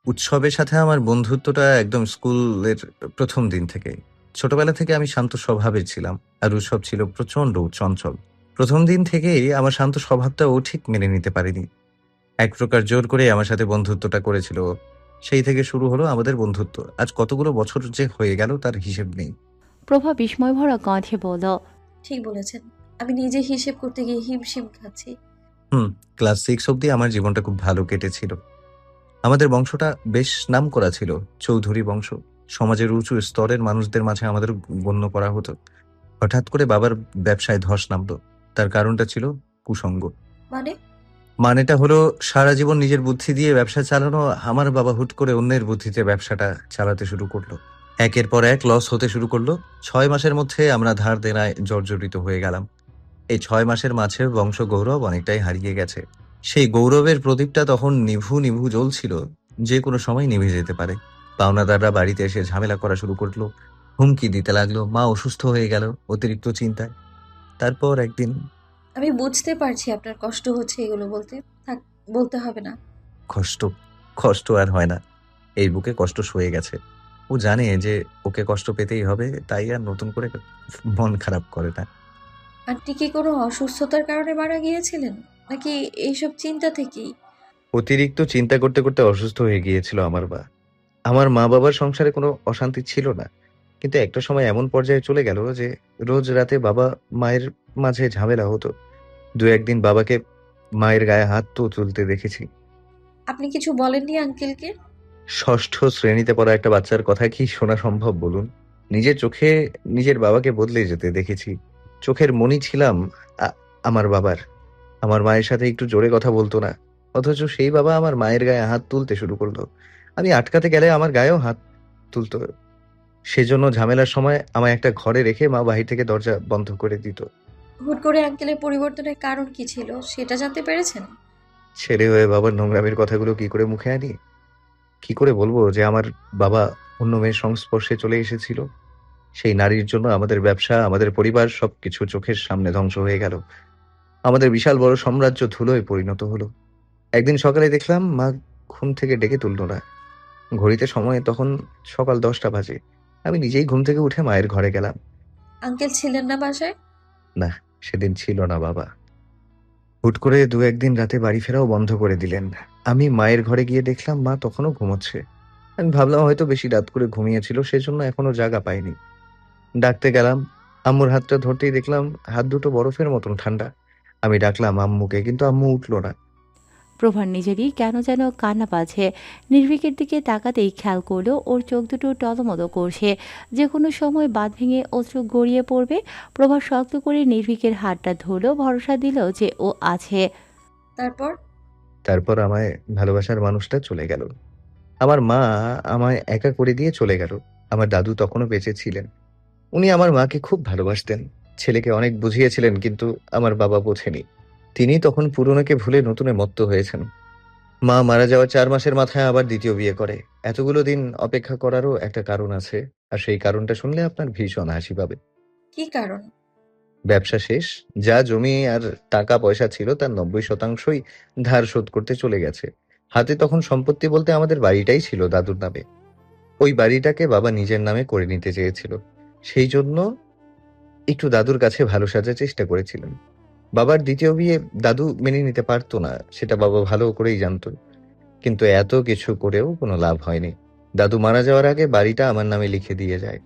উৎসবের সাথে আমার বন্ধুত্বটা একদম স্কুলের ১ম দিন থেকেই। ছোটবেলা থেকে আমি শান্ত স্বভাবের ছিলাম। আর উৎসব ছিল প্রচণ্ড চঞ্চল। ১ম দিন থেকেই আমার শান্ত স্বভাবটা ও ঠিক মেনে নিতে পারেনি। এক প্রকার জোর করেই আমার সাথে বন্ধুত্বটা করেছিল ও। সেই থেকে শুরু হলো আমাদের বন্ধুত্ব। আজ কতগুলো বছর যে হয়ে গেল তার হিসেব নেই। প্রভা বিস্ময়ভরা কণ্ঠে বলল। ঠিক বলেছেন। আমি নিজে হিসেব করতে গিয়ে হিমশিম খাচ্ছি। হুম, ক্লাস 6 অব্দি আমার জীবনটা খুব ভালো কেটেছিল। আমাদের বংশটা বেশ নামকরা ছিল। চৌধুরী বংশ। সমাজের উঁচু স্তরের মানুষদের মাঝে আমাদের গণ্য করা হতো। হঠাৎ করে বাবার ব্যবসায় ধস নামলো। তার কারণটা ছিল কুসঙ্গ। মানে? মানেটা হলো সারা জীবন নিজের বুদ্ধি দিয়ে ব্যবসা চালানো, আমার বাবা হুট করে অন্যের বুদ্ধিতে ব্যবসাটা চালাতে শুরু করলো। একের পর এক লস হতে শুরু করলো। ৬ মাসের মধ্যে আমরা ধার দেনায় জর্জরিত হয়ে গেলাম। এই ৬ মাসের মাঝে বংশ গৌরব অনেকটাই হারিয়ে গেছে। সেই গৌরবের প্রদীপটা তখন নিভু, নিভু জ্বলছিল। যে কোনো সময় নিভে যেতে পারে। পাওনাদাররা বাড়িতে এসে ঝামেলা করা শুরু করলো। হুমকি দিতে লাগলো। মা অসুস্থ হয়ে গেল অতিরিক্ত চিন্তায়। তারপর একদিন আমি বুঝতে পারছি আপনার কষ্ট হচ্ছে এগুলো বলতে। থাক, বলতে হবে না। কষ্ট, কষ্ট আর হয় না। এই বুকে কষ্ট সয়ে গেছে। ও জানে যে ওকে কষ্ট পেতেই হবে, তাই আর নতুন করে মন খারাপ করে না। আন্টি কি কোনো অসুস্থতার কারণে মারা গিয়েছিলেন? নাকি এইসব চিন্তা থেকেই? অতিরিক্ত চিন্তা করতে, করতে অসুস্থ হয়ে গিয়েছিল আমার মা। আমার মা-বাবার সংসারে কোনো অশান্তি ছিল না। কিন্তু একটা সময় এমন পর্যায়ে চলে গেল যে রোজ রাতে বাবা-মায়ের মাঝে ঝামেলা হতো। ২-১ দিন বাবাকে মায়ের গায়ে হাত তো তুলতে দেখেছি। আপনি কিছু বলেননি আঙ্কেলকে? ষষ্ঠ শ্রেণীতে পড়া একটা বাচ্চার কথা কি শোনা সম্ভব বলুন? নিজের চোখে নিজের বাবাকে বদলে যেতে দেখেছি। চোখের মণি ছিলাম আ আমার বাবার। আমার মায়ের সাথে একটু জোরে কথা বলত না। অথচ সেই বাবা আমার মায়ের গায়ে হাত তুলতে শুরু করল। আমি আটকাতে গেলে আমার গায়েও হাত তুলত। সেজন্য ঝামেলার সময় আমায় একটা ঘরে রেখে মা বাহির থেকে দরজা বন্ধ করে দিত। হুট করে আঙ্কেলের পরিবর্তনের কারণ কি ছিল সেটা জানতে পেরেছেন? ছেলে হয়ে বাবার নোংরামির কথাগুলো কি করে মুখে আনি? কি করে বলবো যে আমার বাবা অন্য মেয়ের সংস্পর্শে চলে এসেছিল? সেই নারীর জন্য আমাদের ব্যবসা, আমাদের পরিবার সবকিছু চোখের সামনে ধ্বংস হয়ে গেল। আমাদের বিশাল বড় সাম্রাজ্য ধুলোয় পরিণত হলো। একদিন সকালে দেখলাম মা ঘুম থেকে ডেকে তুলল না। ঘড়িতে সময় তখন সকাল ১০টা বাজে। আমি নিজেই ঘুম থেকে উঠে মায়ের ঘরে গেলাম। আঙ্কেল ছিলেন না বাসায়? না, সেদিন ছিল না বাবা। হুট করে ২-১ দিন রাতে বাড়ি ফেরাও বন্ধ করে দিলেন। আমি মায়ের ঘরে গিয়ে দেখলাম মা তখনও ঘুমোচ্ছে। আমি ভাবলাম হয়তো বেশি রাত করে ঘুমিয়েছিল, সেজন্য এখনো জাগা পায়নি। ডাকতে গেলাম। আম্মুর হাতটা ধরতেই দেখলাম হাত দুটো বরফের মতন ঠান্ডা। আমি ডাকলাম আম্মুকে, কিন্তু আম্মু উঠল না। প্রভার নিজেরই কেন যেন কান্না পাচ্ছে। নির্ভীকের দিকে তাকাতেই খেয়াল করলো ওর চোখ দুটো টলমলো করছে। যে কোনো সময় বাঁধ ভেঙে অশ্রু গড়িয়ে পড়বে। প্রভা শক্ত করে নির্ভীকের হাতটা ধরলো, ভরসা দিল যে ও আছে। তারপর? তারপর আমায় ভালোবাসার মানুষটা চলে গেল। আমার মা আমায় একা করে দিয়ে চলে গেল। আমার দাদু তখনও বেঁচে ছিলেন। উনি আমার মাকে খুব ভালোবাসতেন। ছেলেকে অনেক বুঝিয়েছিলেন, কিন্তু আমার বাবা বোঝেনি। তিনি তখন পুরনোকে ভুলে নতুনে মত্ত হয়েছেন। মা মারা যাওয়ার ৪ মাসের মাথায় আবার ২য় বিয়ে করে। এতগুলো দিন অপেক্ষা করারও একটা কারণ আছে। আর সেই কারণটা শুনলে আপনার ভীষণ হাসি পাবে। কি কারণ? ব্যবসা শেষ। যা জমি আর টাকা পয়সা ছিল তার ৯০% ধার শোধ করতে চলে গেছে। হাতে তখন সম্পত্তি বলতে আমাদের বাড়িটাই ছিল দাদুর নামে। ওই বাড়িটাকে বাবা নিজের নামে করে নিতে চেয়েছিল। সেই জন্য একটু দাদুর কাছে ভালো সাজার চেষ্টা করেছিলেন। বাবার ২য় বিয়ে দাদু মেনে নিতে পারত না, সেটা বাবা ভালো করেই জানত। কিন্তু এত কিছু করেও কোনো লাভ হয়নি। দাদু মারা যাওয়ার আগে বাড়িটা আমার নামে লিখে দিয়ে যায়।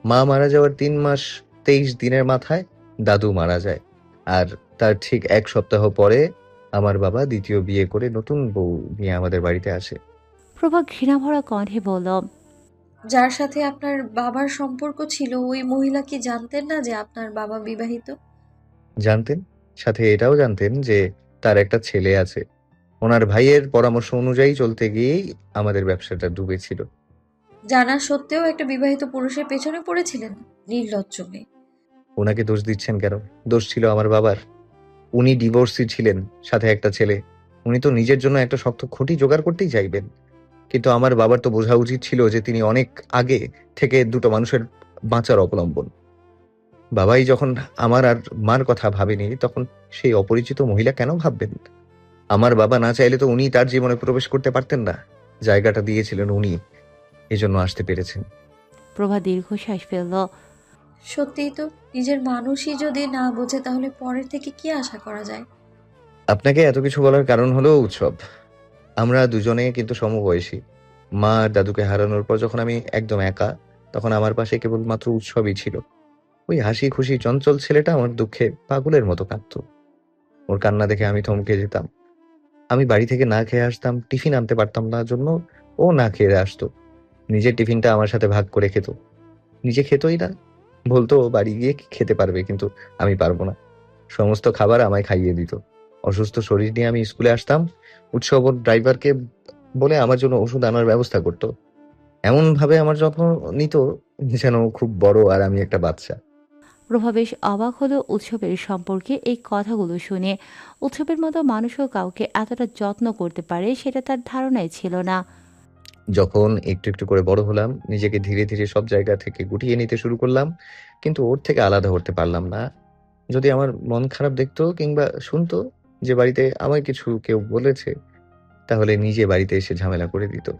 মা মারা যাওয়ার ৩ মাস ২৩ দিনের মাথায় দাদু মারা যায়। আর তার ঠিক ১ সপ্তাহ পরে আমার বাবা ২য় বিয়ে করে নতুন বউ নিয়ে আমাদের বাড়িতে আসে। প্রভা ঘৃণাভরা কণ্ঠে বলল। যার সাথে আপনার বাবার সম্পর্ক ছিল ওই মহিলা কি জানতেন না যে আপনার বাবা বিবাহিত? জানতেন, সাথে এটাও জানতেন যে তার একটা ছেলে আছে। ওনার ভাইয়ের পরামর্শ অনুযায়ী চলতে গিয়েই আমাদের ব্যবসাটা ডুবেছিল। জানা সত্ত্বেও একটা বিবাহিত পুরুষের পেছনে পড়েছিলেন? নির্লজ্জ মেয়ে। ওনাকে দোষ দিচ্ছেন কেন? দোষ ছিল আমার বাবার। উনি ডিভোর্সি ছিলেন, সাথে একটা ছেলে। উনি তো নিজের জন্য একটা শক্ত খুঁটি জোগাড় করতেই চাইবেন। কিন্তু আমার বাবার তো বোঝা উচিত ছিল যে তিনি অনেক আগে থেকে দুটো মানুষের বাঁচার অবলম্বন। বাবাই যখন আমার আর মার কথা ভাবেনি, তখন সেই অপরিচিত মহিলা কেন ভাববেন? আমার বাবা না চাইলে তো উনি তার জীবনে প্রবেশ করতে পারতেন না। জায়গাটা দিয়েছিলেন উনি, এজন্য আসতে পেরেছেন। প্রভা দীর্ঘশ্বাস ফেলল। সত্যিই তো, নিজের মানুষই যদি না বোঝে তাহলে পরের থেকে কি আশা করা যায়? আপনাকে এত কিছু বলার কারণ হলো উৎসব। আমরা দুজনে কিন্তু সমবয়সী। মা আর দাদুকে হারানোর পর যখন আমি একদম একা, তখন আমার পাশে কেবলমাত্র উৎসবই ছিল। ওই হাসি খুশি চঞ্চল ছেলেটা আমার দুঃখে পাগলের মতো কাঁদতো। ওর কান্না দেখে আমি থমকে যেতাম। আমি বাড়ি থেকে না খেয়ে আসতাম, টিফিন আনতে পারতাম না জন্য ও না খেয়ে আসতো। নিজের টিফিনটা আমার সাথে ভাগ করে খেত। নিজে খেতই না। বলতো ও বাড়ি গিয়ে খেতে পারবে, কিন্তু আমি পারবো না। সমস্ত খাবার আমায় খাইয়ে দিত। অসুস্থ শরীর নিয়ে আমি স্কুলে আসতাম। উৎসব ওর ড্রাইভারকে বলে আমার জন্য ওষুধ আনার ব্যবস্থা করত। এমনভাবে আমার যত্ন নিত যেন ও খুব বড় আর আমি একটা বাচ্চা। প্রভা বেশ অবাক হলো উৎসবের সম্পর্কে এই কথাগুলো শুনে। উৎসবের মতো মানুষও কাউকে এতটা যত্ন করতে পারে সেটা তার ধারণাই ছিল না। যখন একটু একটু করে বড় হলাম, নিজেকে ধীরে ধীরে সব জায়গা থেকে গুটিয়ে নিতে শুরু করলাম, কিন্তু ওর থেকে আলাদা হতে পারলাম না। যদি আমার মন খারাপ দেখতো কিংবা শুনতো যে বাড়িতে আমায় কিছু কেউ বলেছে, তাহলে নিজে বাড়িতে এসে ঝামেলা করে দিত।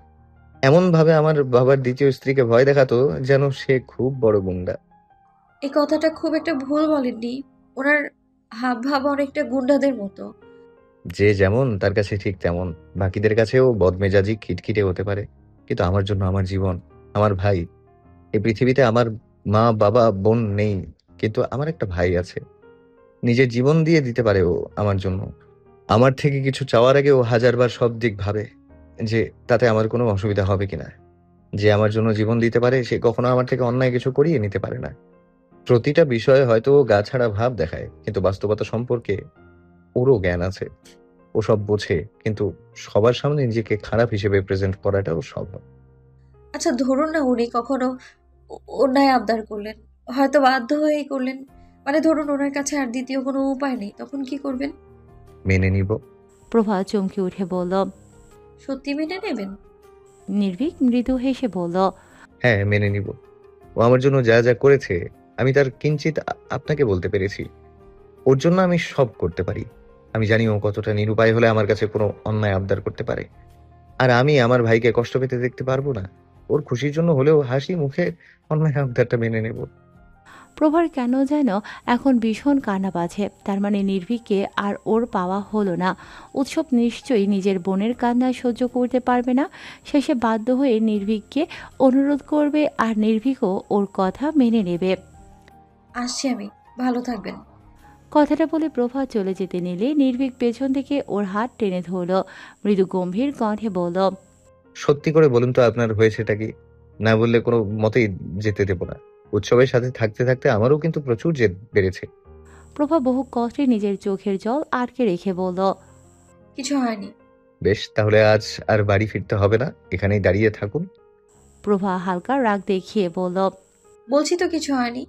এমন ভাবে আমার বাবার দ্বিতীয় স্ত্রীকে ভয় দেখাতো যেন সে খুব বড় গুন্ডা। এই কথাটা খুব একটা ভুল বলেননি। ওনার হাবভাব অনেকটা গুন্ডাদের মতো। যে যেমন তার কাছে ঠিক তেমন। বাকিদের কাছেও বদমেজাজি খিটখিটে হতে পারে, কিন্তু আমার জন্য আমার জীবন, আমার ভাই। এই পৃথিবীতে আমার মা বাবা বোন নেই, কিন্তু আমার একটা ভাই আছে। নিজের জীবন দিয়ে দিতে পারে ও আমার জন্য। আমার থেকে কিছু চাওয়ার আগে ও হাজারবার সব দিক ভাবে যে তাতে আমার কোনো অসুবিধা হবে কিনা। যে আমার জন্য জীবন দিতে পারে সে কখনো আমার থেকে অন্যায় কিছু করিয়ে নিতে পারে না। প্রতিটা বিষয়ে হয়তো ও গা ছাড়া ভাব দেখায়, কিন্তু বাস্তবতা সম্পর্কে ওরও জ্ঞান আছে। ও সব বোঝে, কিন্তু সবার সামনে নিজেকে খারাপ হিসেবে প্রেজেন্ট করাটাও স্বভাব। আচ্ছা, ধরুন না উনি কখনো অন্যায় আবদার করলেন, হয়তো বাধ্য হয়েই করলেন, মানে ধরুন ওনার কাছে আর দ্বিতীয় কোনো উপায় নেই, তখন কি করবেন? মেনে নিব। প্রভা চমকে উঠে বলল। সত্যি মেনে নেবেন? নির্ভীক মৃদু হেসে বলল। হ্যাঁ, মেনে নিব। ও আমার জন্য যা যা করেছে আমি তার কিঞ্চিত আপনাকে বলতে পেরেছি। ওর জন্য আমি সব করতে পারি। আমি জানি ও কতটা নিরুপায় হলে আমার কাছে কোনো অন্যায় আবদার করতে পারে। আর আমি আমার ভাইকে কষ্ট পেতে দেখতে পারবো না। ওর খুশির জন্য হলেও হাসি মুখে অন্যায় আবদারটা মেনে নেব। প্রভার কেন যেন এখন ভীষণ কান্না পাচ্ছে। তার মানে নির্ভীককে আর ওর পাওয়া হলো না। উৎসব নিশ্চয়ই নিজের বোনের কান্না সহ্য করতে পারবে না। শেষে বাধ্য হয়ে নির্ভীককে অনুরোধ করবে আর নির্ভীকও ওর কথা মেনে নেবে। আসছি আমি, ভালো থাকবেন। কথাটা বলে প্রভা চলে যেতে নিলে নির্ভীক পেছন থেকে ওর হাত টেনে ধরল। মৃদু গম্ভীর কণ্ঠে বলল। সত্যি করে বলুন তো আপনার হয়েছেটা কি? না বললে কোনো মতেই যেতে দেব না। উৎসবের সাথে থাকতে থাকতে আমারও কিন্তু প্রচুর জেদ বেড়েছে। প্রভা বহু কষ্টে নিজের চোখের জল আটকে রেখে বলল। কিছু হয়নি। বেশ, তাহলে আজ আর বাড়ি ফিরতে হবে না, এখানেই দাঁড়িয়ে থাকুন। প্রভা হালকা রাগ দেখিয়ে বলল। বলছি তো কিছু হয়নি।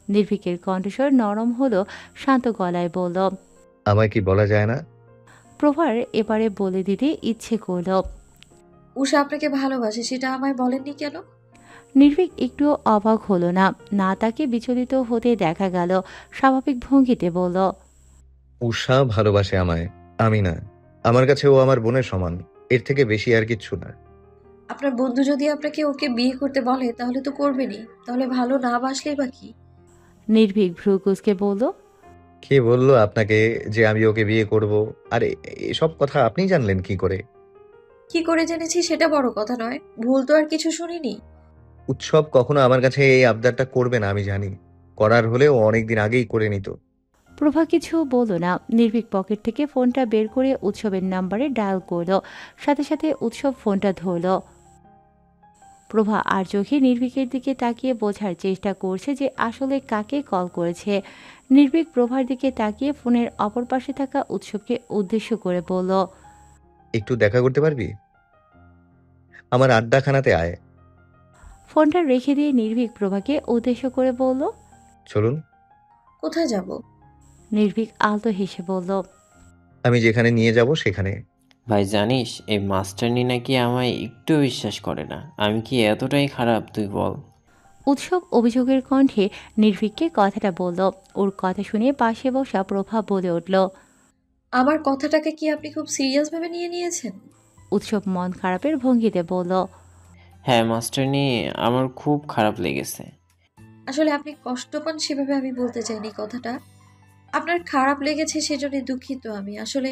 নির্ভীকের কণ্ঠস্বর নরম হলো, শান্ত গলায় বলল। আমায় কি বলা যায় না? প্রভার এবারে বলে দিতে ইচ্ছে করল। উষা আপনাকে ভালোবাসে, সেটা আমায় বলেননি কেন? নির্ভীক একটুও অবাক হলো না। না তাকে বিচলিত হতে দেখা গেল। স্বাভাবিক ভঙ্গিতে বলল। উষা ভালোবাসে আমায়, আমি না। আমার কাছে ও আমার বোনের সমান। এর থেকে বেশি আর কিচ্ছু না। আপনার বন্ধু যদি আপনাকে ওকে বিয়ে করতে বলে তাহলে তো করবেনই, তাহলে ভালো না বাসলেই বা কি? নির্ভীক ভ্রু কুঁচকে বলল। কে বলল আপনাকে যে আমি ওকে বিয়ে করব? আর এসব কথা আপনি জানলেন কি করে? কি করে জেনেছি সেটা বড় কথা নয়, ভুল তো আর কিছু শুনিনি। উৎসব কখনো আমার কাছে এই আবদারটা করবে না আমি জানি। করার হলেও অনেকদিন আগেই করে নিত। প্রভা কিছু বলল না। নির্ভীক পকেট থেকে ফোনটা বের করে উৎসবের নাম্বারে ডায়াল করল। সাথে সাথে উৎসব ফোনটা ধরল। প্রভা আর চোখে নির্ভীকের দিকে তাকিয়ে বোঝার চেষ্টা করছে যে আসলে কাকে কল করেছে। নির্ভীক প্রভার দিকে তাকিয়ে ফোনের অপর পাশে থাকা উৎসবকে উদ্দেশ্য করে বলল। একটু দেখা করতে পারবি? আমার আড্ডাখানাতে আয়। ফোনটা রেখে দিয়ে নির্ভীক প্রভাকে উদ্দেশ্য করে বলল। চলুন। কোথায় যাব? নির্ভীক আলতো হেসে বলল। আমি যেখানে নিয়ে যাব সেখানে। ভাই জানিস এই মাস্টারনি নাকি আমায় একটু বিশ্বাস করে না। আমি কি এতটাই খারাপ তুই বল? উৎসব অভিযোগের কণ্ঠে নির্ভীককে কথাটা বলল। ওর কথা শুনে পাশে বসা প্রভা বলে উঠল। আমার কথাটাকে কি আপনি খুব সিরিয়াস ভাবে নিয়ে নিয়েছেন? উৎসব মন খারাপের ভঙ্গিতে বলল। হ্যাঁ মাস্টারনি, আমার খুব খারাপ লেগেছে। আসলে আপনি কষ্ট পান সেভাবে আমি বলতে চাইনি কথাটা। আপনার খারাপ লেগেছে সেজন্য দুঃখিত আমি। আসলে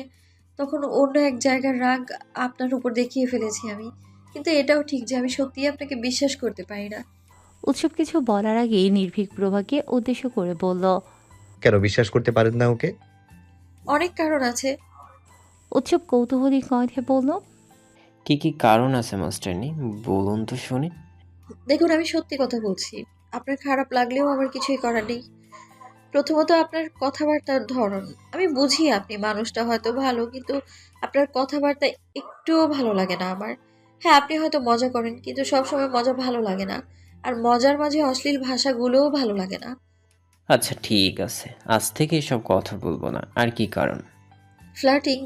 তখন অন্য এক জায়গার রাগ আপনার উপর দেখিয়ে ফেলেছি আমি। কিন্তু এটাও ঠিক যে আমি সত্যিই আপনাকে বিশ্বাস করতে পারি না। উৎসব কিছু বলার আগেই নির্ভীক প্রভাকে উদ্দেশ্য করে বলল। কেন বিশ্বাস করতে পারেন না ওকে? অনেক কারণ আছে। উৎসব কৌতূহলী কণ্ঠে বলল। কি কি কারণ আছে মাস্টারনি, বলুন তো শুনি। দেখুন আমি সত্যি কথা বলছি। আপনার খারাপ লাগলেও আমার কিছুই করার নেই। প্রথমত আপনার কথাবার্তার ধরন। আমি বুঝি আপনি মানুষটা হয়তো ভালো, কিন্তু আপনার কথাবার্তা একটুও ভালো লাগে না আমার। হ্যাঁ, আপনি হয়তো মজা করেন, কিন্তু সবসময় মজা ভালো লাগে না। আর মজার মাঝে অশ্লীল ভাষাগুলোও ভালো লাগে না। আচ্ছা ঠিক আছে, আজ থেকে এসব কথা বলবো না। আর কি কারণ? ফ্লার্টিং,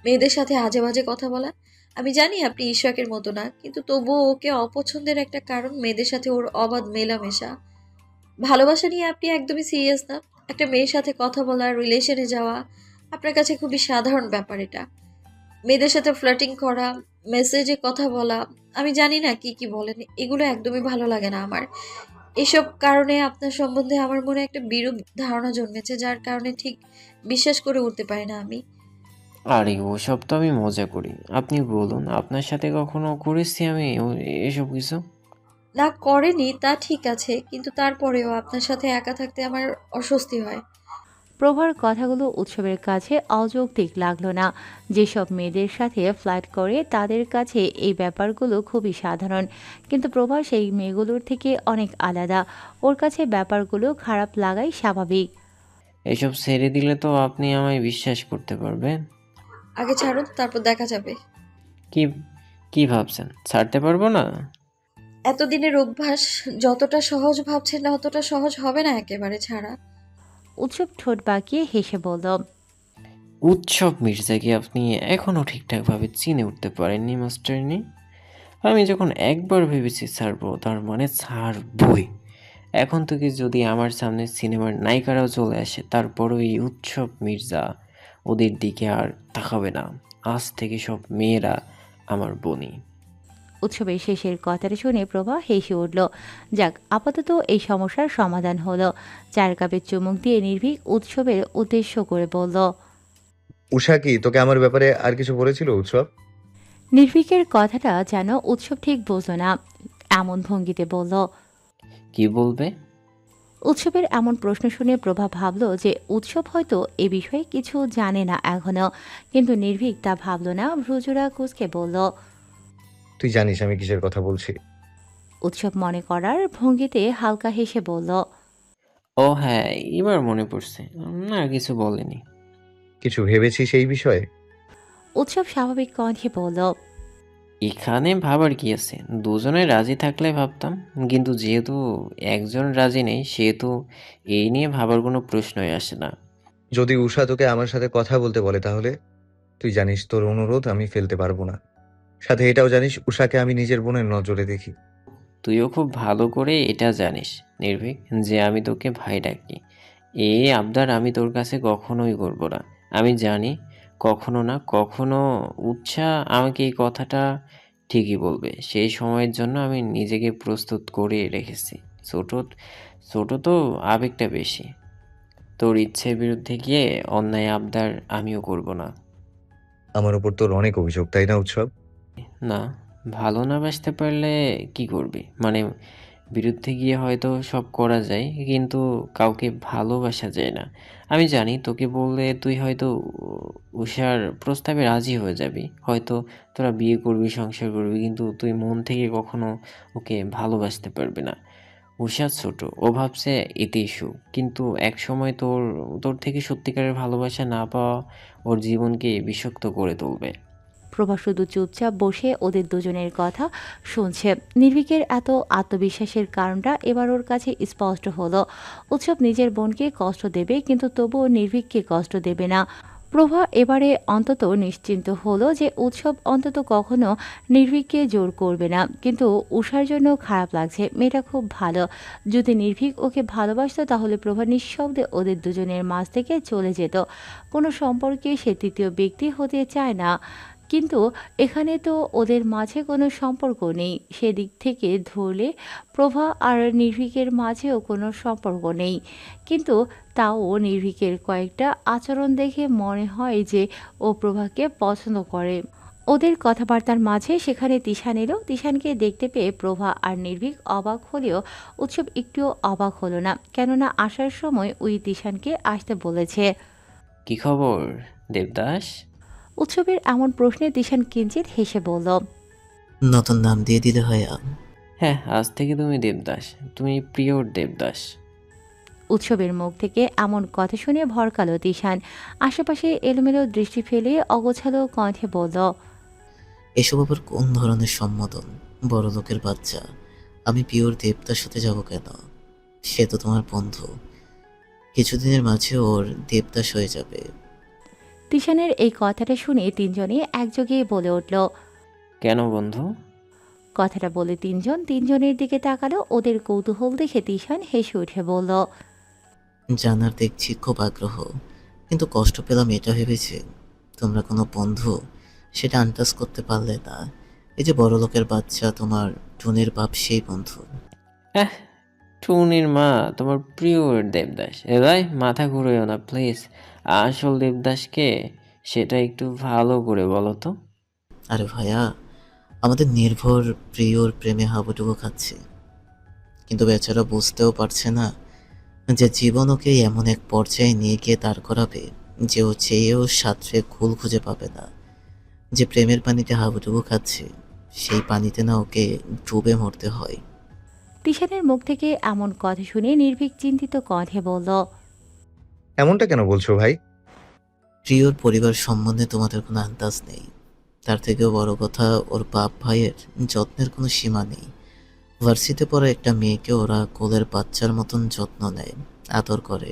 মেয়েদের সাথে আজে বাজে কথা বলা। আমি জানি আপনি ঈশ্বরের মতো না, কিন্তু তবুও ওকে অপছন্দের একটা কারণ মেয়েদের সাথে ওর অবাধ মেলামেশা। ভালোবাসা নিয়ে আপনি একদমই সিরিয়াস না। একটা মেয়ের সাথে কথা বলা, রিলেশনে যাওয়া আপনার কাছে খুবই সাধারণ ব্যাপার এটা। মেয়েদের সাথে ফ্লার্টিং করা, মেসেজে কথা বলা, আমি জানি না কি কি বলেন, এগুলো একদমই ভালো লাগে না আমার। এসব কারণে আপনার সম্বন্ধে আমার মনে একটা বিরূপ ধারণা জন্মেছে, যার কারণে ঠিক বিশ্বাস করে উঠতে পারি না আমি। আরে ওসব তো আমি মজা করি। আপনি বলুন, আপনার সাথে কখনো করেছি আমি এসব কিছু? না করেনি তা ঠিক আছে, কিন্তু তারপরেও আপনার সাথে একা থাকতে আমার অস্বস্তি হয়। প্রভার কথাগুলো উৎসবের কাছে অযৌক্তিক লাগলো না। যেসব মেয়েদের সাথে ফ্লার্ট করে তাদের কাছে এই ব্যাপারগুলো খুবই সাধারণ, কিন্তু প্রভা সেই মেয়েগুলোর থেকে অনেক আলাদা। ওর কাছে ব্যাপারগুলো খারাপ লাগাই স্বাভাবিক। এসব ছেড়ে দিলে তো আপনি আমায় বিশ্বাস করতে পারবেন। আগে ছাড়ুন, তারপর দেখা যাবে। কি কি ভাবছেন, ছাড়তে পারবো না? এতদিনের অভ্যাস, যতটা সহজ ভাবছেন না অতটা সহজ হবে না একেবারে ছাড়া। উৎসব ঠোঁট বাঁকিয়ে হেসে বলল। উৎসব মির্জাকে আপনি এখনো ঠিকঠাকভাবে চিনে উঠতে পারেননি মাস্টারনি। আমি যখন একবার ভেবেছি ছাড়বো, তার মানে ছাড়বই। এখন থেকে যদি আমার সামনে সিনেমার নায়িকারাও চলে আসে, তারপরও এই উৎসব মির্জা ওদের দিকে আর তাকাবে না। আজ থেকে সব মেয়েরা আমার বনি। উৎসবের শেষের কথাটা শুনে প্রভা হেসে উঠল। যাক, আপাতত এই সমস্যার সমাধান হলো। চার কাপের চুমুক দিয়ে নির্ভীক উৎসবের উদ্দেশ্য করে বলল। উষা কি তোকে আমার ব্যাপারে আর কিছু বলেছিল উৎসব? নির্ভীকের কথাটা যেন উৎসব ঠিক বুঝল না, এমন ভঙ্গিতে বলল। কি বলবে? উৎসবের এমন প্রশ্ন শুনে প্রভা ভাবল যে উৎসব হয়তো এ বিষয়ে কিছু জানে না এখনো, কিন্তু নির্ভীক তা ভাবল না, ভ্রুজোড়া কুঁচকে বলল। তুই জানিস আমি কিসের কথা বলছি। উৎসব মনে করার ভঙ্গিতে হালকা হেসে বলল। ও হ্যাঁ, এবার মনে পড়ছে। না, কিছু বলেনি। কিছু ভেবেছিস এই বিষয়ে? উৎসব স্বাভাবিক কণ্ঠে বলল। এখানে ভাবার কি আছে, দুজনে রাজি থাকলে ভাবতাম। কিন্তু যেহেতু একজন রাজি নেই, সেহেতু এই নিয়ে ভাবার কোনো প্রশ্নই আসে না। যদি উষা তোকে আমার সাথে কথা বলতে বলে তাহলে? তুই জানিস তোর অনুরোধ আমি ফেলতে পারবো না। সাথে এটাও জানিস উষাকে আমি নিজের বোনের নজরে দেখি। তুইও খুব ভালো করে এটা জানিস নির্ভীক, যে আমি তোকে ভাই ডাকি। এই আবদার আমি তোর কাছে কখনোই করব না। আমি জানি কখনো না কখনো উৎসাহ আমাকে এই কথাটা ঠিকই বলবে। সেই সময়ের জন্য আমি নিজেকে প্রস্তুত করে রেখেছি। ছোট ছোট তো আবেগটা বেশি। তোর ইচ্ছের বিরুদ্ধে গিয়ে অন্যায় আবদার আমিও করব না। আমার উপর তোর অনেক অভিযোগ, তাই না উৎসব? না, ভালো না বাসতে পারলে কি করবি? মানে বিরুদ্ধে গিয়ে হয়তো সব করা যায়, কিন্তু কাউকে ভালোবাসা যায় না। আমি জানি তোকে বললে তুই হয়তো উষার প্রস্তাবে রাজি হয়ে যাবি। হয়তো তোরা বিয়ে করবি, সংসার করবি, কিন্তু তুই মন থেকে কখনো ওকে ভালোবাসতে পারবি না। উষা ছোট, ও ভাবছে এতেই সুখ। কিন্তু একসময় তোর তোর থেকে সত্যিকারের ভালোবাসা না পাওয়া ওর জীবনকে বিষাক্ত করে তুলবে। প্রভা শুধু চুপচাপ বসে ওদের দুজনের কথা শুনছে। নির্ভীকের এত আত্মবিশ্বাসের কারণটা এবার ওর কাছে স্পষ্ট হলো। উৎসব নিজের বোনকে কষ্ট দেবে, কিন্তু তবুও নির্ভীককে কষ্ট দেবে না। প্রভা এবারে অন্তত নিশ্চিন্ত হলো যে উৎসব অন্তত কখনো নির্ভীককে জোর করবে না। কিন্তু উষার জন্য খারাপ লাগছে, মেয়েটা খুব ভালো। যদি নির্ভীক ওকে ভালোবাসতো তাহলে প্রভা নিঃশব্দে ওদের দুজনের মাঝ থেকে চলে যেত। কোনো সম্পর্কে সে তৃতীয় ব্যক্তি হতে চায় না। কিন্তু এখানে তো ওদের মাঝে কোনো সম্পর্ক নেই। সেদিক থেকে ধরলে প্রভা আর নির্ভীকের মাঝেও কোনো সম্পর্ক নেই। কিন্তু তাও নির্ভীকের কয়েকটা আচরণ দেখে মনে হয় যে ও প্রভাকে পছন্দ করে। ওদের কথাবার্তার মাঝে সেখানে তিশান এলো। তিশানকে দেখতে পেয়ে প্রভা আর নির্ভীক অবাক হলেও উৎসব একটুও অবাক হলো না, কেননা আসার সময় ওই তিশানকে আসতে বলেছে। কি খবর দেবদাস? উৎসবের এমন প্রশ্নে তিশান কিঞ্চিত হেসে বলল, নতুন নাম দিয়ে দিলে ভাইয়া। হ্যাঁ, আজ থেকে তুমি দেবদাস। তুমি প্রিয়র দেবদাস। উৎসবের মুখ থেকে এমন কথা শুনে ভরকালো তিশান। আশেপাশে এলোমেলো দৃষ্টি ফেলে অগোছালো কণ্ঠে বলল, এসব আবার কোন ধরনের সম্বোধন? বড় লোকের বাচ্চা, আমি পিওর দেবতার সাথে যাব কেন? সে তো তোমার বন্ধু, কিছুদিনের মাঝে ওর দেবদাস হয়ে যাবে। তিশানের এই কথাটা শুনে তিনজনে একযোগে বলে উঠল। কেন বন্ধু? কথাটা বলে তিনজনের দিকে তাকালো। ওদের কৌতূহল দেখে তিশান হেসে উঠে বলল, জানার দেখছি খুব আগ্রহ, কিন্তু কষ্ট পেলাম এটা ভেবেছে তোমরা কোনো বন্ধু সেটা আন্দাজ করতে পারলে না। এই যে বড় লোকের বাচ্চা, তোমার টুনের বাপ সেই বন্ধু। হ্যাঁ, টুনির মা তোমার প্রিয়র দেবদাস। এলাই মাথা ঘুরেও না প্লিজ। আসল দেবদাসকে সেটা একটু ভালো করে বলো তো। আরে ভাইয়া, আমাদের নির্ভর প্রিয়র প্রেমে হাবুডুবু খাচ্ছে, কিন্তু বেচারা বুঝতেও পারছে না যে জীবন ওকে এমন এক পর্যায়ে নিয়ে গিয়ে দাঁড় করাবে যে ও চেয়েও সাঁতরে কুল খুঁজে পাবে না। যে প্রেমের পানিতে হাবুডুবু খাচ্ছে, সেই পানিতে না ওকে ডুবে মরতে হয়। তিশানের মুখ থেকে এমন কথা শুনে নির্ভীক চিন্তিত কণ্ঠে বলল, এমনটা কেন বলছো ভাই? প্রিয়র পরিবার সম্বন্ধে তোমাদের কোনো আন্দাজ নেই। তার থেকেও বড় কথা, ওর বাপ ভাইয়ের যত্নের কোনো সীমা নেই। ভার্সিতে পড়া একটা মেয়েকে ওরা কোলের বাচ্চার মতন যত্ন নেয়, আদর করে।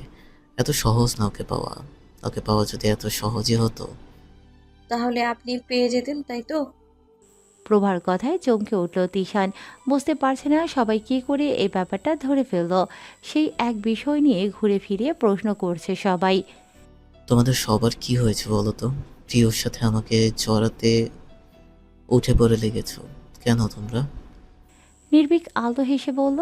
এত সহজ না ওকে পাওয়া। ওকে পাওয়া যদি এত সহজই হতো। তাহলে আপনি পেয়ে যেতেন, তাই তো? প্রভার কথায় চমকে উঠল তিশান। বুঝতে পারছে না সবাই কি করে এই ব্যাপারটা ধরে ফেলল। সেই এক বিষয় নিয়ে ঘুরে ফিরে প্রশ্ন করছে সবাই। তোমাদের সবার কি হয়েছে বলো তো? প্রিয়র সাথে আমাকে জড়াতে উঠে পড়ে লেগেছো কেন তোমরা? নির্ভীক আলতো হেসে বলল,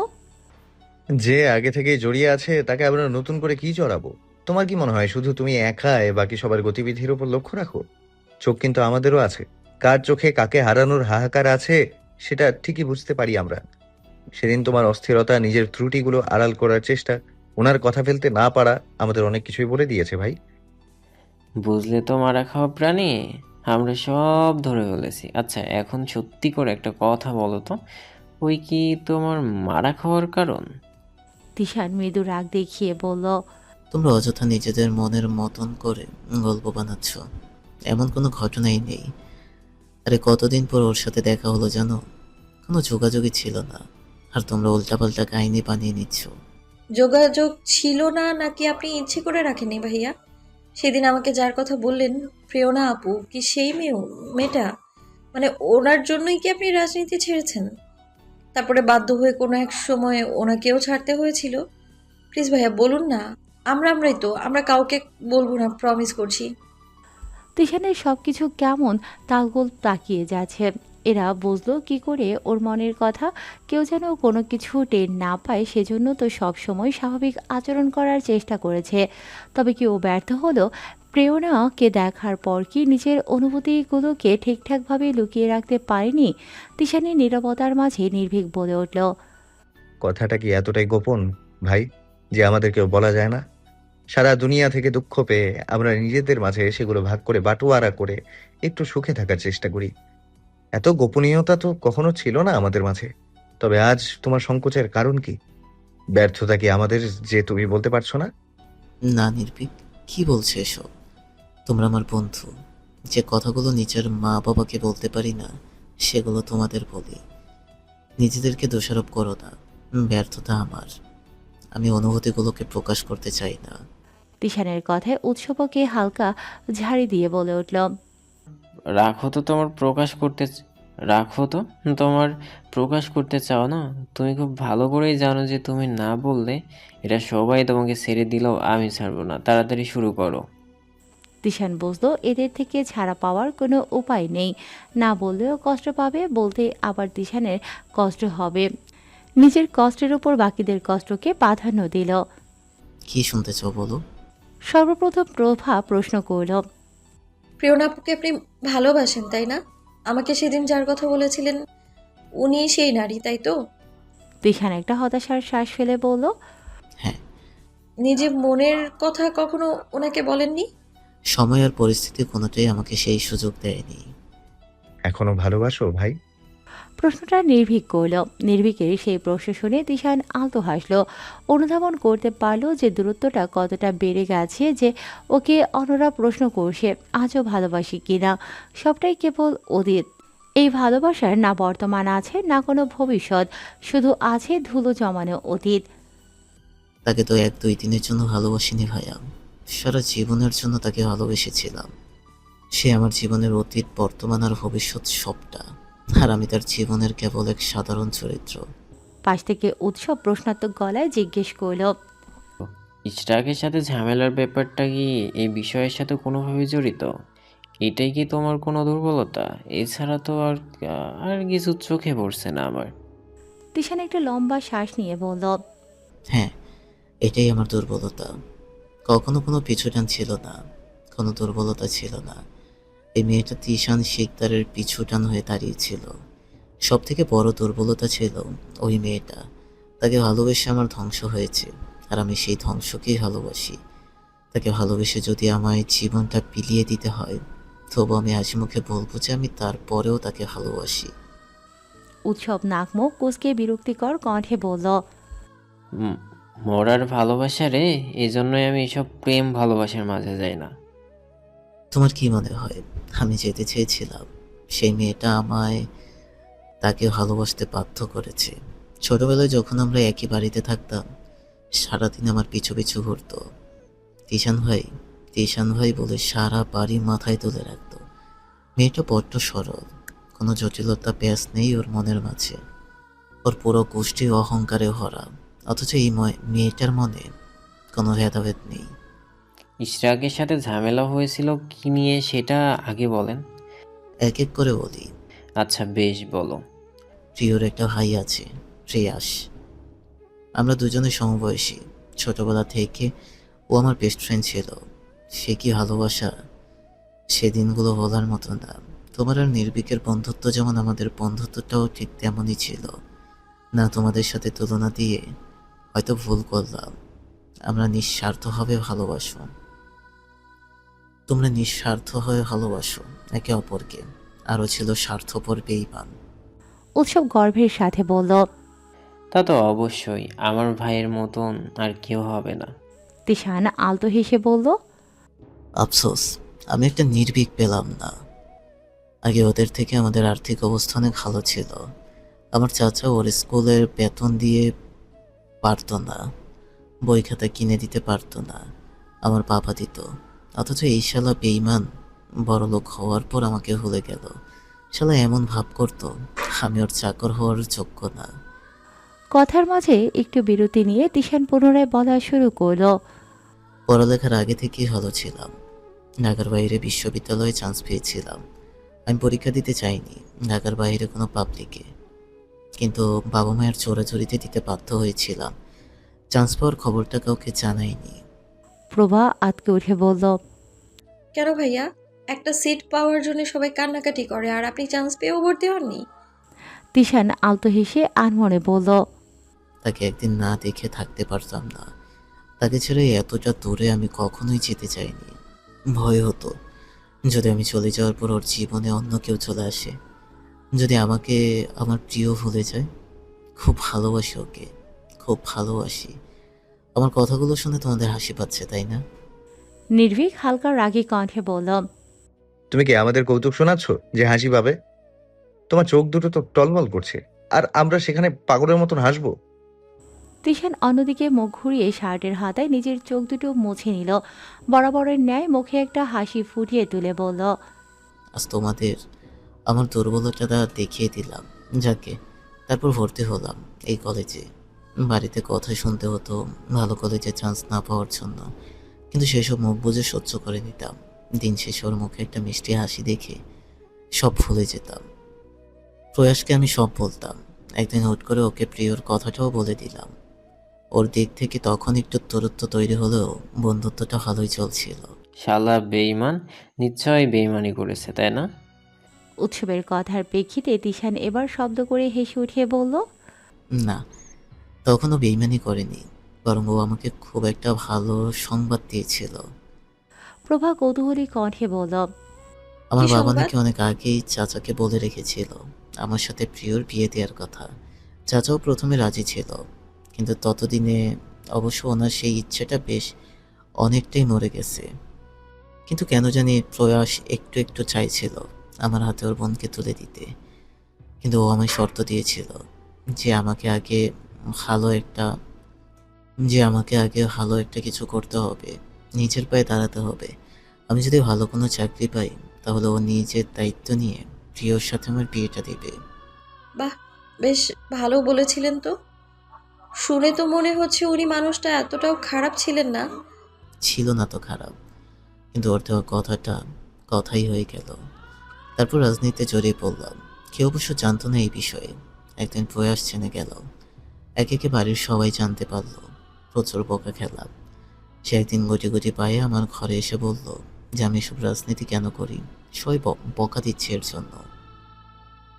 যে আগে থেকেই জড়িয়ে আছে তাকে আমরা নতুন করে কি জড়াবো? তোমার কি মনে হয় শুধু তুমি একাই বাকি সবার গতিবিধির উপর লক্ষ্য রাখো? চোখ কিন্তু আমাদেরও আছে। কার চোখে কাকে হারানোর হাহাকার আছে সেটা ঠিকই বুঝতে পারি আমরা। সেদিন তোমার অস্থিরতা, নিজের ত্রুটিগুলো আড়াল করার চেষ্টা, ওনার কথা ফেলতে না পারা আমাদের অনেক কিছুই বলে দিয়েছে ভাই। বুঝলে তো মারা খাওয়া প্রাণী। আমরা সব ধরে ফেলেছি। আচ্ছা, এখন সত্যি করে একটা কথা বলো তো, ওই কি তোমার মারা খাওয়ার কারণ? তিশান মৃদু রাগ দেখিয়ে বলল, তোমরা অযথা নিজেদের মনের মতন করে গল্প বানাচ্ছ। এমন কোনো ঘটনাই নেই। আরে কতদিন পর ওর সাথে দেখা হলো জানো? কোনো যোগাযোগই ছিল না, আর তোমরা উল্টাপাল্টা কাহিনী বানিয়ে নিচ্ছ। যোগাযোগ ছিল না নাকি আপনি ইচ্ছে করে রাখেননি ভাইয়া? সেদিন আমাকে যার কথা বললেন, প্রেরণা আপু, কি সেই মেয়েটা? মানে ওনার জন্যই কি আপনি রাজনীতি ছেড়েছেন? তারপরে বাধ্য হয়ে কোনো এক সময় ওনাকেও ছাড়তে হয়েছিল? প্লিজ ভাইয়া বলুন না। আমরাই তো, আমরা কাউকে বলবো না, প্রমিস করছি। তিশানের সবকিছু কেমন তালগোল তাকিয়ে যাচ্ছে। এরা বুঝলো কি করে ওর মনের কথা? কেউ যেন কোনো কিছু টের না পায়, সেজন্য তো সব সময় স্বাভাবিক আচরণ করার চেষ্টা করেছে। তবে কি ও ব্যর্থ হলো? প্রেরণাকে দেখার পর কি নিজের অনুভূতিগুলোকে ঠিকঠাকভাবে লুকিয়ে রাখতে পারেনি? তিশানের নীরবতার মাঝে নির্ভীক বলে উঠল, কথাটা কি এতটাই গোপন ভাই যে আমাদের কেউ বলা যায় না? সারা দুনিয়া থেকে দুঃখ পেয়ে আমরা নিজেদের মাঝে সেগুলো ভাগ করে বাটোয়ারা করে একটু সুখে থাকার চেষ্টা করি। এত গোপনীয়তা তো কখনো ছিল না আমাদের মাঝে। তবে আজ তোমার সংকোচের কারণ কি? ব্যর্থতা কি আমাদের যে তুমি বলতে পারছো না? না নির্ভীক, কি বলছো এসব? তোমরা আমার বন্ধু। যে কথাগুলো নিজের মা বাবাকে বলতে পারি না, সেগুলো তোমাদের বলি। নিজেদেরকে দোষারোপ করো না। ব্যর্থতা আমার। আমি অনুভূতিগুলোকে প্রকাশ করতে চাই না। তিশানের কথায় উৎসবকে হালকা ঝাড়ি দিয়ে বলে উঠল, রাখো তো তোমার প্রকাশ করতে রাখো তো তোমার প্রকাশ করতে চাও না? তুমি খুব ভালো করেই জানো যে তুমি না বললে এটা সবাই তোমাকে ছেড়ে দিলেও আমি ছাড়বো না। তাড়াতাড়ি শুরু করো। তিশান বুঝলো এদের থেকে ছাড়া পাওয়ার কোনো উপায় নেই। না বললেও কষ্ট পাবে, বলতে আবার তিশানের কষ্ট হবে। নিজের কষ্টের উপর বাকিদের কষ্টকে প্রাধান্য দিল। কি শুনতে চাও বলো? সর্বপ্রথম প্রভা প্রশ্ন করল। প্রিয়নাপুকে আপনি ভালোবাসেন তাই না? আমাকে সেদিন যার কথা বলেছিলেন উনি সেই নারী, তাই তো? তিশান একটা হতাশার শ্বাস ফেলে বলল। হ্যাঁ। নিজে মনের কথা কখনো ওনাকে বলেননি? সময় আর পরিস্থিতি কোনোটাই আমাকে সেই সুযোগ দেয়নি। এখনো ভালোবাসো ভাই? প্রশ্নটা নির্ভীক করল। নির্ভীকের সেই প্রশ্ন শুনে তিশান আলতো হাসল। অনুধাবন করতে পারল যে দূরত্বটা কতটা বেড়ে গেছে, যে ওকে অন্যরা প্রশ্ন করছে আজও ভালোবাসি কিনা। সবটাই কেবল অতীত। এই ভালোবাসার না বর্তমান আছে, না কোনো ভবিষ্যৎ, শুধু আছে ধুলো জমানো অতীত। তাকে তো 1-2 দিনের জন্য ভালোবাসিনি ভাইয়া, সারা জীবনের জন্য তাকে ভালোবেসেছিলাম। সে আমার জীবনের অতীত, বর্তমান আর ভবিষ্যৎ সবটা। আর আমি তার জীবনের কেবল এক সাধারণ চরিত্র। পাশ থেকে উৎসব প্রশ্নাত্মক গলায় জিজ্ঞেস করল। ইশরাকের সাথে ঝামেলার ব্যাপারটা কি এই বিষয়ের সাথে কোনোভাবে জড়িত? এটাই কি তোমার কোনো দুর্বলতা? এছাড়া তো আর কিছু চোখে পড়ছে না আমার। তিশান একটা লম্বা শ্বাস নিয়ে বলল। হ্যাঁ, এটাই আমার দুর্বলতা। কখনো কোনো পিছুটান ছিল না, কোনো দুর্বলতা ছিল না। এই মেয়েটা তিশান শিকদারের পিছুটান হয়ে দাঁড়িয়েছিল। সব থেকে বড় দুর্বলতা ছিল ওই মেয়েটা। তাকে ভালোবেসে আমার ধ্বংস হয়েছে, আর আমি সেই ধ্বংসকেই ভালোবাসি। তাকে ভালোবেসে যদি আমায় জীবনটা বিলিয়ে দিতে হয়, তবু আমি হাসি মুখে বলবো যে আমি তারপরেও তাকে ভালোবাসি। উৎসব নাকমুখ কুঁচকে বিরক্তিকর কণ্ঠে বলল। উম, মরার ভালোবাসা রে, এই জন্যই আমি এসব প্রেম ভালোবাসার মাঝে যাই না। তোমার কি মনে হয় আমি যেতে চেয়েছিলাম? সেই মেয়েটা আমায় তাকে ভালোবাসতে বাধ্য করেছে। ছোটবেলায় যখন আমরা একই বাড়িতে থাকতাম, সারাদিন আমার পিছু পিছু ঘুরতো। তিশান ভাই, তিশান ভাই বলে সারা বাড়ি মাথায় তুলে রাখতো। মেয়েটা বড্ড সরল, কোনো জটিলতা প্যাঁচ নেই ওর মনের মাঝে। ওর পুরো গোষ্ঠী অহংকারে ভরা, অথচ এই মেয়েটার মনে কোনো ভেদাভেদ নেই। ইশরাকের সাথে ঝামেলা হয়েছিল কি নিয়ে সেটা আগে বলেন। এক এক করে বলি। আচ্ছা বেশ, বলো। প্রিয়র একটা ভাই আছে, প্রিয়াস। আমরা দুজনে সমবয়সী। ছোটবেলা থেকে ও আমার বেস্ট ফ্রেন্ড ছিল। সে কি ভালোবাসা, সেদিনগুলো বলার মতো না। তোমার আর নির্ভীকের বন্ধুত্ব যেমন, আমাদের বন্ধুত্বটাও ঠিক তেমনই ছিল। না, তোমাদের সাথে তুলনা দিয়ে হয়তো ভুল করলাম। আমরা নিঃস্বার্থভাবে ভালোবাসো। তোমরা নিঃস্বার্থ হয়ে ভালোবাসো একে অপরকে। আরও ছিল স্বার্থপর বেঈমান। উৎসব গর্বের সাথে বলল। তা তো অবশ্যই, আমার ভাইয়ের মতন আর কেউ হবে না। তিশান আলতো হেসে বলল। আফসোস আমি একটা নির্ভীক পেলাম না। আগে ওদের থেকে আমাদের আর্থিক অবস্থা অনেক ভালো ছিল। আমার চাচা ওর স্কুলের বেতন দিয়ে পারতো না, বই খাতা কিনে দিতে পারতো না। আমার বাবা দিত। অথচ এই শালা বেঈমান বড়লোক হওয়ার পর আমাকে ভুলে গেল। শালা এমন ভাব করতো আমি ওর চাকর হওয়ার যোগ্য না। কথার মাঝে একটু বিরতি নিয়ে তিশান পুনরায় বলা শুরু করল। পড়ালেখার আগে থেকেই ভালো ছিলাম। ঢাকার বাইরে বিশ্ববিদ্যালয়ে চান্স পেয়েছিলাম। আমি পরীক্ষা দিতে চাইনি ঢাকার বাইরে কোনো পাবলিকে, কিন্তু বাবা মায়ের চোরাচুরিতে দিতে বাধ্য হয়েছিলাম। চান্স পাওয়ার খবরটা কাউকে জানাইনি। প্রভা আতকে উঠে বলল। কেন ভাইয়া? একটা সিট পাওয়ার জন্য সবাই কান্নাকাটি করে আর আপনি চান্স পেয়েও ভর্তি হননি? তিশান আলতো হেসে আনমনে বলল। তাকে একদিন না দেখে থাকতে পারতাম না। তাকে ছেড়ে এতটা দূরে আমি কখনোই যেতে চাইনি। ভয় হতো যদি আমি চলে যাওয়ার পর ওর জীবনে অন্য কেউ চলে আসে, যদি আমাকে আমার প্রিয় ভুলে যায়। খুব ভালোবাসি ওকে, খুব ভালোবাসি। আমার কথাগুলো শুনে তোমাদের হাসি পাচ্ছে তাই না? নির্ভীক হালকা রাগী কণ্ঠে বলল। তুমি কি আমাদের কৌতুক শোনাচ্ছ যে হাসি পাবে? তোমার চোখ দুটো তো টলমল করছে, আর আমরা সেখানে পাগলের মতন হাসবো? তিশান অন্যদিকে মুখ ঘুরিয়ে শার্টের হাতায় নিজের চোখ দুটো মুছে নিল। বরাবরের ন্যায় মুখে একটা হাসি ফুটিয়ে তুলে বলল। আজ তোমাদের আমার দুর্বলতাটা দেখিয়ে দিলাম। যাকে তারপর ভর্তি হলাম এই কলেজে। বাড়িতে কথা শুনতে হতো ভালো কলেজে চান্স না পাওয়ার জন্য, কিন্তু সেসব মুখ বুঝে সহ্য করে নিতাম। দিন শেষে ওর মুখে একটা মিষ্টি হাসি দেখে সব ভুলে যেতাম। প্রয়াসকে আমি সব বলতাম। একদিন হুট করে ওকে প্রিয়র কথাটাও বলে দিলাম। ওর দিক থেকে তখন একটু দূরত্ব তৈরি হলেও বন্ধুত্বটা ভালোই চলছিল। শালা বেঈমান, নিশ্চয়ই বেঈমানি করেছে, তাই না? উৎসবের কথার প্রেক্ষিতে তিশান এবার শব্দ করে হেসে উঠিয়ে বলল, না, তখনও বেইমানি করেনি, বরং ও আমাকে খুব একটা ভালো সংবাদ দিয়েছিল। প্রভা কৌতূহলী কণ্ঠে বলল, আমার কি বাবা সংবাদ? নাকি অনেক আগেই চাচাকে বলে রেখেছিল আমার সাথে প্রিয়র বিয়ে দেওয়ার কথা। চাচাও প্রথমে রাজি ছিল, কিন্তু ততদিনে অবশ্য ওনার সেই ইচ্ছেটা বেশ অনেকটাই মরে গেছে। কিন্তু কেন জানি প্রয়াস একটু একটু চাইছিল আমার হাতে ওর বোনকে তুলে দিতে। কিন্তু ও আমায় শর্ত দিয়েছিল যে আমাকে আগে ভালো একটা ভালো একটা কিছু করতে হবে, নিজের পায়ে দাঁড়াতে হবে। আমি যদি ভালো কোনো চাকরি পাই তাহলে ও নিজের দায়িত্ব নিয়ে প্রিয়র সাথে আমার বিয়েটা দিবে। বাহ, বেশ ভালো বলেছিলেন তো। শুনে তো মনে হচ্ছে উনি মানুষটা এতটাও খারাপ ছিলেন না। ছিল না তো খারাপ, কিন্তু ওর দেওয়া কথাটা কথাই হয়ে গেল। তারপর রাজনীতিতে জড়িয়ে পড়লাম। কেউ অবশ্য জানতো না এই বিষয়ে। একদিন প্রয়াস জেনে গেল। একে একে বাড়ির সবাই জানতে পারলো। প্রচুর বকা খেলাম। সে একদিন গুটি গুটি পায়ে আমার ঘরে এসে বলল যে আমি এসব রাজনীতি কেন করি, সবাই বকা দিচ্ছে এর জন্য।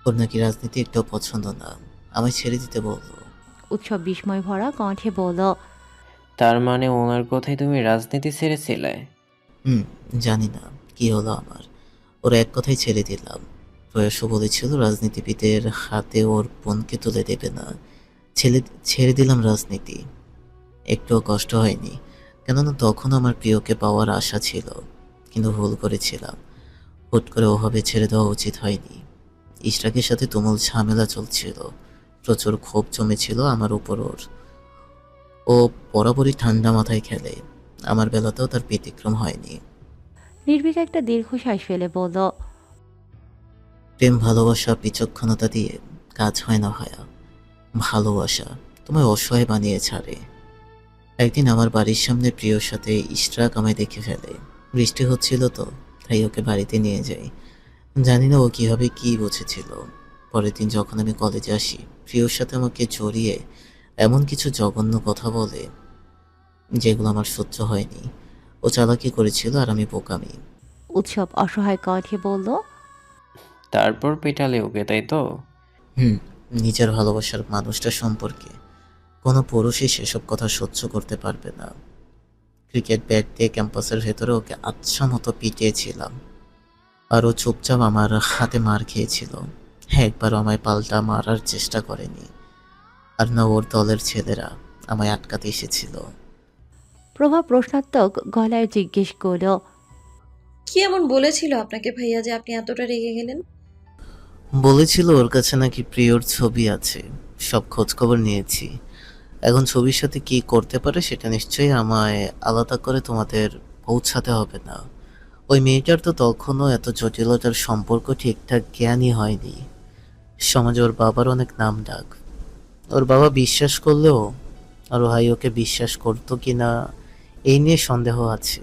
ওর নাকি রাজনীতি একটাও পছন্দ না, আমায় ছেড়ে দিতে বলল। উৎসব বিস্ময় ভরা কণ্ঠে বলল, তার মানে ওনার কথাই তুমি রাজনীতি ছেড়েছিলে? হুম, জানি না কি হলো আমার। ওরা এক কথাই ছেড়ে দিলাম। প্রয়াসও বলেছিল রাজনীতিবিদের হাতে ওর বোনকে তুলে দেবে না। ছেড়ে ছেড়ে দিলাম রাজনীতি। একটুও কষ্ট হয়নি, কেননা তখন আমার প্রিয়কে পাওয়ার আশা ছিল। কিন্তু ভুল করেছিলাম। হুট করে ওভাবে ছেড়ে দেওয়া উচিত হয়নি। ইশরাকের সাথে তুমুল ঝামেলা চলছিল। প্রচুর ক্ষোভ জমেছিল আমার উপর ওর। ও বরাবরই ঠান্ডা মাথায় খেলে। আমার বেলাতেও তার ব্যতিক্রম হয়নি। নির্ভীক একটা দীর্ঘশ্বাস ফেলে বলল, প্রেম ভালোবাসা বিচক্ষণতা দিয়ে কাজ হয় না ভায়া। ভালোবাসা তোমায় অসহায় বানিয়ে ছাড়ে। একদিন আমার বাড়ির সামনে প্রিয়র সাথে ইশরাক আমায় দেখে ফেলে। বৃষ্টি হচ্ছিল তো, তাই ওকে বাড়িতে নিয়ে যাই। জানি না ও কীভাবে কী বুঝেছিল। পরের দিন যখন আমি কলেজে আসি, প্রিয়র সাথে আমাকে জড়িয়ে এমন কিছু জঘন্য কথা বলে যেগুলো আমার সহ্য হয়নি। ও চালাকি করেছিল আর আমি বোকামি। উৎসব অসহায় কণ্ঠে বলল, তারপর পেটালে ওকে, তাই তো? হুম, নিজের ভালোবাসার মানুষটা সম্পর্কে কোনো পুরুষই সেসব কথা সহ্য করতে পারবে না। ক্রিকেট ব্যাট দিয়ে ক্যাম্পাসের ভেতরে ওকে আচ্ছা মতো পিটিয়েছিলাম, আর ও চুপচাপ আমার হাতে মার খেয়েছিল। হ্যাঁ, একবারও আমায় পাল্টা মারার চেষ্টা করেনি। আর না ওর দলের ছেলেরা আমায় আটকাতে এসেছিল। প্রভা প্রশ্নাত্মক গলায় জিজ্ঞেস করল, কি এমন বলেছিল আপনাকে ভাইয়া যে আপনি এতটা রেগে গেলেন? বলেছিল ওর কাছে নাকি প্রিয়র ছবি আছে। সব খোঁজ খবর নিয়েছি। এখন ছবির সাথে কি করতে পারে সেটা নিশ্চয়ই আমায় আলাদা করে তোমাদের পৌঁছাতে হবে না। ওই মেয়েটার তো তখনও এত জটিলতার সম্পর্ক ঠিকঠাক জ্ঞানই হয়নি। সমাজে ওর বাবার অনেক নাম ডাক। ওর বাবা বিশ্বাস করলেও আর ভাই ওকে বিশ্বাস করতো কি না এই নিয়ে সন্দেহ আছে।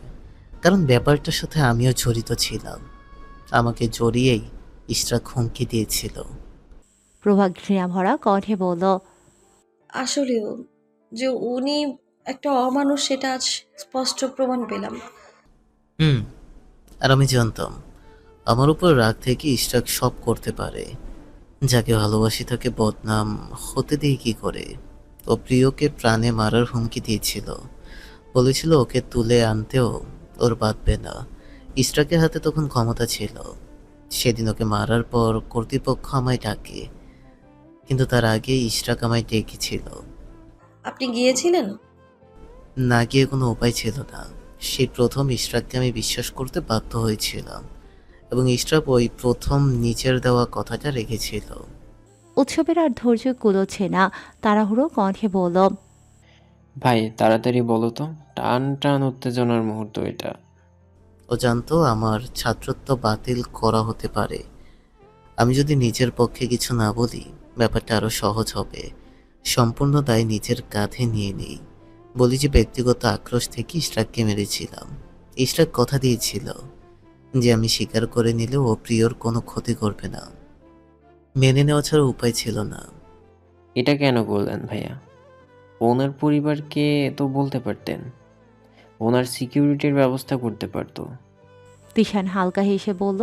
কারণ ব্যাপারটার সাথে আমিও জড়িত ছিলাম। আমাকে জড়িয়েই ইশরাক হুমকি দিয়েছিল। প্রভা ঘৃণা ভরা কণ্ঠে বলল, আসলেও যে উনি একটা অমানুষ সেটা আজ স্পষ্ট প্রমাণ পেলাম। হুম, আর আমি জানতাম আমার উপর রাগ থেকে ইশরাক সব করতে পারে। যাকে ভালোবাসি তাকে বদনাম হতে দিয়ে কি করে। ও প্রিয়কে প্রাণে মারার হুমকি দিয়েছিল। বলেছিল ওকে তুলে আনতেও ওর বাঁধবে না। ইশরাকের হাতে তখন ক্ষমতা ছিল। সেদিন ওকে মারার পর কর্তৃপক্ষ আমায় ডাকে, কিন্তু তার আগে ইশরাক আমায় ডেকেছিল। আপনি গিয়েছিলেন? না গিয়ে কোনো উপায় ছিল না। সেই প্রথম ইশরাককে আমি বিশ্বাস করতে বাধ্য হয়েছিলাম, এবং ইশরাক ওই প্রথম নিচের দেওয়া কথাটা রেখেছিল। উৎসবের আর ধৈর্য কুলোচ্ছে না, তাড়াহুড়ো কণ্ঠে বলল, ভাই তাড়াতাড়ি বলো তো, টান টান উত্তেজনার মুহূর্ত এটা। ও জানতো আমার ছাত্রত্ব বাতিল করা হতে পারে। আমি যদি নিজের পক্ষে কিছু না বলি ব্যাপারটা আরো সহজ হবে। সম্পূর্ণ দায় নিজের কাঁধে নিয়ে নেই। বলি যে ব্যক্তিগত আক্রোশ থেকে ইশরাককে মেরেছিলাম। ইশরাক কথা দিয়েছিল যে আমি স্বীকার করে নিলেও ও প্রিয়র কোনো ক্ষতি করবে না। মেনে নেওয়া ছাড়া উপায় ছিল না। এটা কেন করলেন ভাইয়া? ওনার পরিবারকে তো বলতে পারতেন। ওনার সিকিউরিটির ব্যবস্থা করতে পারতো। তিশান হালকা হেসে বলল,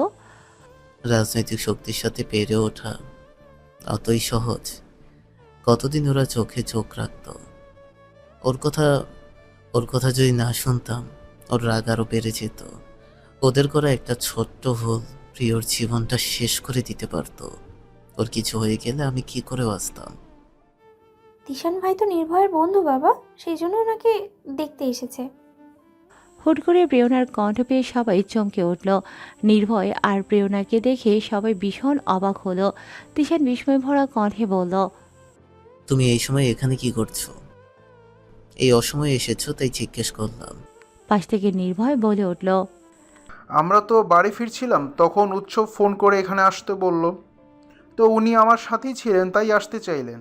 রাজনৈতিক শক্তির সাথে পেরে ওঠা অতই সহজ? কতদিন ওরা চোখে চোখ রাখত। ওর কথা ওর কথা যদি না শুনতাম, ওর রাগ আরও বেড়ে যেত। ওদের করা একটা ছোট্ট ভুল প্রিয়র জীবনটা শেষ করে দিতে পারতো। ওর কিছু হয়ে গেলে আমি কি করে বাঁচতাম? তিশান ভাই তো নির্ভয়ের বন্ধু বাবা, সেই জন্য ওনাকে দেখতে এসেছে। হুট করে প্রেরণার কণ্ঠ পেয়ে সবাই চমকে উঠল। নির্ভয় আর প্রেরণাকে দেখে সবাই ভীষণ অবাক হলো। তিশান বিস্ময় ভরা কণ্ঠে বলল, তুমি এই সময় এখানে কি করছো? এই অসময়ে এসেছো তাই জিজ্ঞেস করলাম। পাশ থেকে নির্ভয় বলে উঠল, আমরা তো বাড়ি ফিরছিলাম, তখন উৎসব ফোন করে এখানে আসতে বলল। তো উনি আমার সাথেই ছিলেন, তাই আসতে চাইলেন।